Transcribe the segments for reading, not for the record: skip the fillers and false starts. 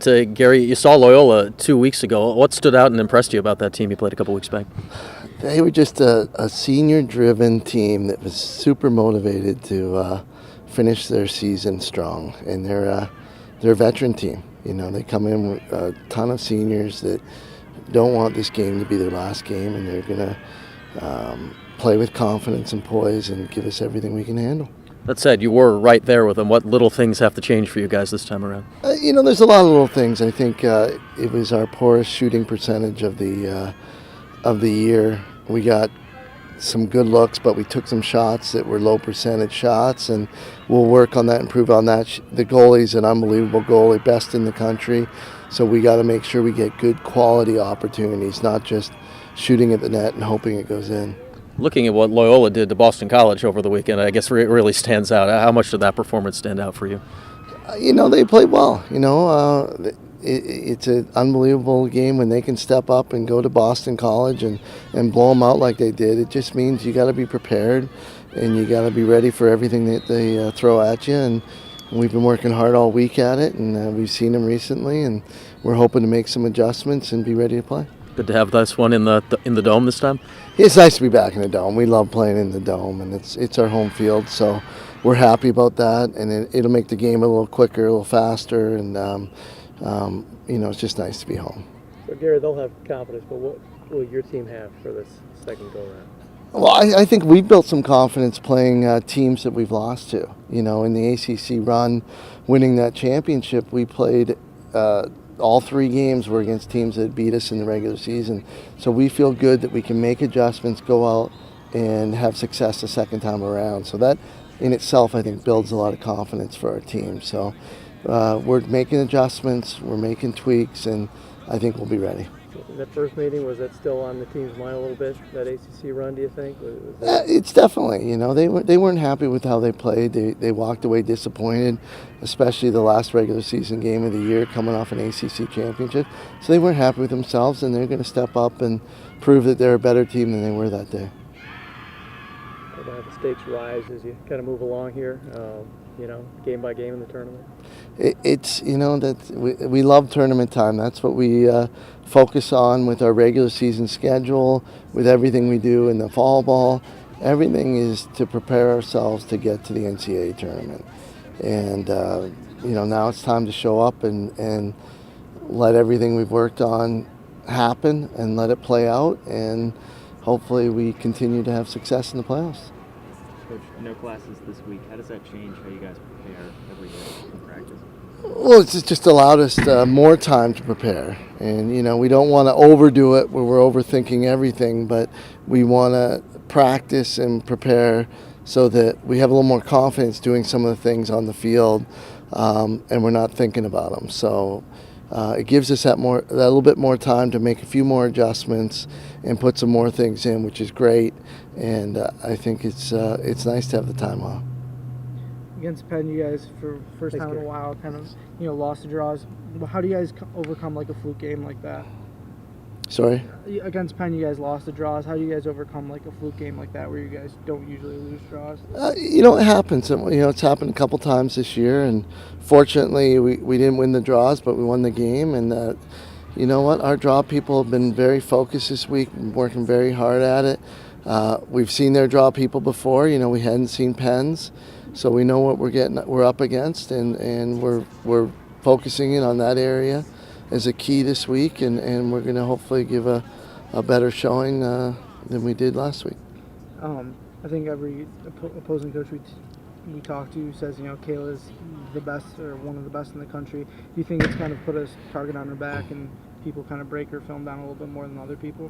Gary, you saw Loyola 2 weeks ago. What stood out and impressed you about that team you played a couple weeks back? They were just a senior-driven team that was super motivated to finish their season strong, and they're a veteran team. You know, they come in with a ton of seniors that don't want this game to be their last game, and they're going to play with confidence and poise and give us everything we can handle. That said, you were right there with them. What little things have to change for you guys this time around? There's a lot of little things. I think it was our poorest shooting percentage of the year. We got some good looks, but we took some shots that were low percentage shots, and we'll work on that, improve on that. The goalie's an unbelievable goalie, best in the country, so we got to make sure we get good quality opportunities, not just shooting at the net and hoping it goes in. Looking at what Loyola did to Boston College over the weekend, I guess it really stands out. How much did that performance stand out for you? They played well. It's an unbelievable game when they can step up and go to Boston College and blow them out like they did. It just means you got to be prepared and you got to be ready for everything that they throw at you. And we've been working hard all week at it, and we've seen them recently, and we're hoping to make some adjustments and be ready to play. Good to have this one in the Dome this time. It's nice to be back in the Dome. We love playing in the Dome, and it's our home field, so we're happy about that. And it'll make the game a little quicker, a little faster, and it's just nice to be home. So Gary, they'll have confidence, but what will your team have for this second go-around? Well, I think we've built some confidence playing teams that we've lost to. In the ACC run, winning that championship, we played. All 3 games were against teams that beat us in the regular season. So we feel good that we can make adjustments, go out and have success the second time around. So that in itself, I think, builds a lot of confidence for our team. So we're making adjustments, we're making tweaks, and I think we'll be ready. That first meeting, was that still on the team's mind a little bit, that ACC run, do you think? It's definitely, they weren't happy with how they played. They walked away disappointed, especially the last regular season game of the year coming off an ACC championship. So they weren't happy with themselves, and they're going to step up and prove that they're a better team than they were that day. The stakes rise as you kind of move along here, game by game in the tournament? We love tournament time. That's what we focus on with our regular season schedule, with everything we do in the fall ball. Everything is to prepare ourselves to get to the NCAA tournament. And, now it's time to show up and let everything we've worked on happen and let it play out. And hopefully we continue to have success in the playoffs. Coach, no classes this week. How does that change how you guys prepare every day in practice? Well, it's just allowed us more time to prepare. And, we don't want to overdo it where we're overthinking everything, but we want to practice and prepare so that we have a little more confidence doing some of the things on the field, and we're not thinking about them. So it gives us that little bit more time to make a few more adjustments and put some more things in, which is great. And I think it's nice to have the time off. Against Penn, you guys, for the first time in a while, kind of, lost the draws. How do you guys overcome like a fluke game like that? Sorry? Against Penn, you guys lost the draws. How do you guys overcome like a fluke game like that where you guys don't usually lose draws? It happens. It's happened a couple times this year, and fortunately we didn't win the draws, but we won the game. And you know what? Our draw people have been very focused this week, been working very hard at it. We've seen their draw people before. We hadn't seen Penn's. So we know what we're up against, and we're focusing in on that area as a key this week, and we're going to hopefully give a better showing than we did last week. I think every opposing coach we talk to says, Kayla's the best or one of the best in the country. Do you think it's kind of put a target on her back and people kind of break her film down a little bit more than other people?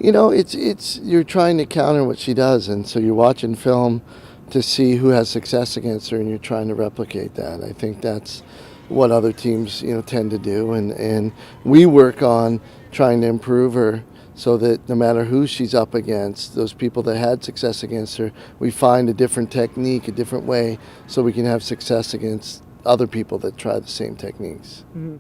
It's you're trying to counter what she does, and so you're watching film to see who has success against her, and you're trying to replicate that. I think that's what other teams, tend to do, and we work on trying to improve her so that no matter who she's up against, those people that had success against her, we find a different technique, a different way, so we can have success against other people that try the same techniques. Mm-hmm.